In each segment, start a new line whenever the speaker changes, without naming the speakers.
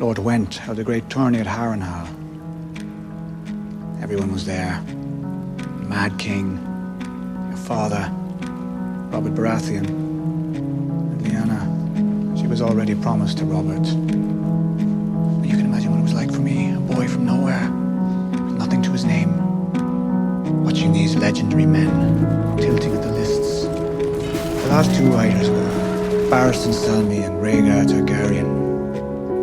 Lord Went held a great tourney at Harrenhal. Everyone was there. The Mad King, your father, Robert Baratheon, and Lyanna. She was already promised to Robert. And you can imagine what it was like for me, a boy from nowhere, with nothing to his name, watching these legendary men tilting at the lists. The last two riders were Barristan Selmy and Rhaegar Targaryen.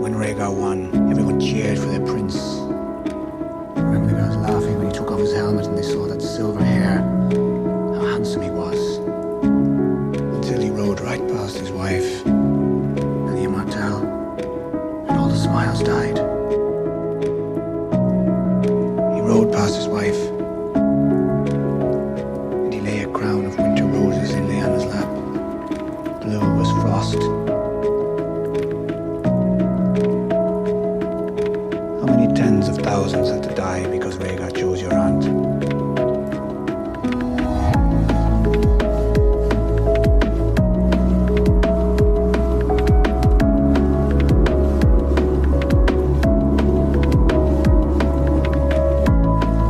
When Rhaegar won, everyone cheered for their prince. I remember the girls laughing when he took off his helmet and they saw that silver hair, how handsome he was. Until he rode right past his wife, Lily Martell, and all the smiles died. He rode past his wife, and he lay a crown of winter roses in Lyanna's lap. Blue as frost. How many tens of thousands had to die because Rhaegar chose your aunt?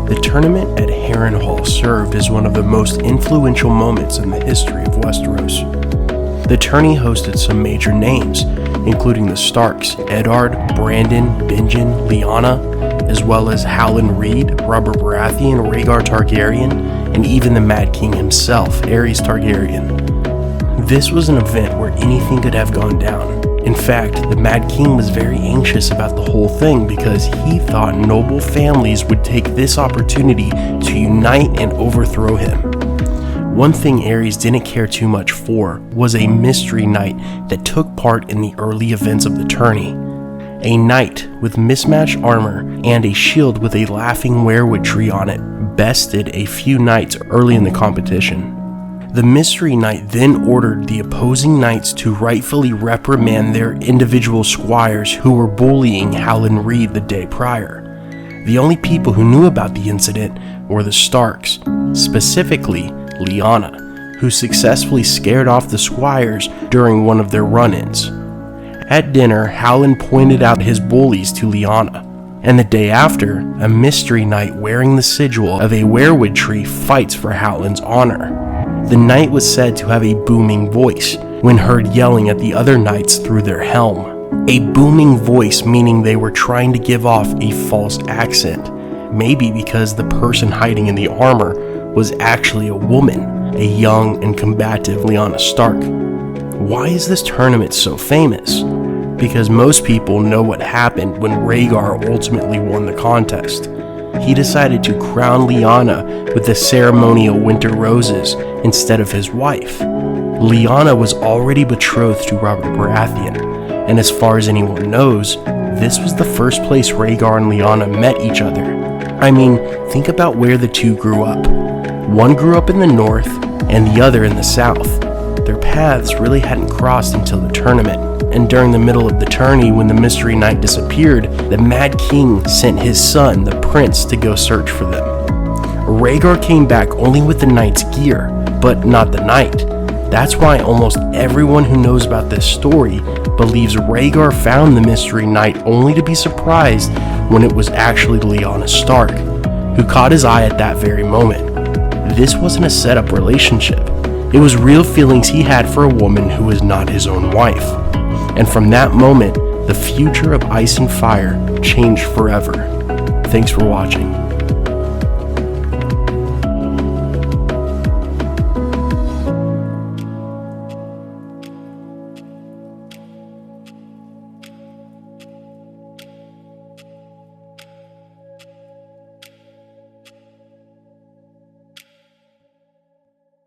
The tournament at Harrenhal served as one of the most influential moments in the history of Westeros. The tourney hosted some major names, including the Starks, Eddard, Brandon, Benjen, Lyanna, as well as Howland Reed, Robert Baratheon, Rhaegar Targaryen, and even the Mad King himself, Aerys Targaryen. This was an event where anything could have gone down. In fact, the Mad King was very anxious about the whole thing because he thought noble families would take this opportunity to unite and overthrow him. One thing Aerys didn't care too much for was a mystery knight that took part in the early events of the tourney. A knight with mismatched armor and a shield with a laughing weirwood tree on it bested a few knights early in the competition. The mystery knight then ordered the opposing knights to rightfully reprimand their individual squires who were bullying Howland Reed the day prior. The only people who knew about the incident were the Starks, specifically Lyanna, who successfully scared off the squires during one of their run-ins. At dinner, Howland pointed out his bullies to Lyanna, and the day after, a mystery knight wearing the sigil of a weirwood tree fights for Howland's honor. The knight was said to have a booming voice when heard yelling at the other knights through their helm. A booming voice meaning they were trying to give off a false accent, maybe because the person hiding in the armor was actually a woman, a young and combative Lyanna Stark. Why is this tournament so famous? Because most people know what happened when Rhaegar ultimately won the contest. He decided to crown Lyanna with the ceremonial winter roses instead of his wife. Lyanna was already betrothed to Robert Baratheon, and as far as anyone knows, this was the first place Rhaegar and Lyanna met each other. I mean, think about where the two grew up. One grew up in the north, and the other in the south. Their paths really hadn't crossed until the tournament, and during the middle of the tourney when the mystery knight disappeared, the Mad King sent his son, the prince, to go search for them. Rhaegar came back only with the knight's gear, but not the knight. That's why almost everyone who knows about this story believes Rhaegar found the mystery knight only to be surprised when it was actually Lyanna Stark, who caught his eye at that very moment. This wasn't a set-up relationship. It was real feelings he had for a woman who was not his own wife. And from that moment, the future of Ice and Fire changed forever. Thanks for watching.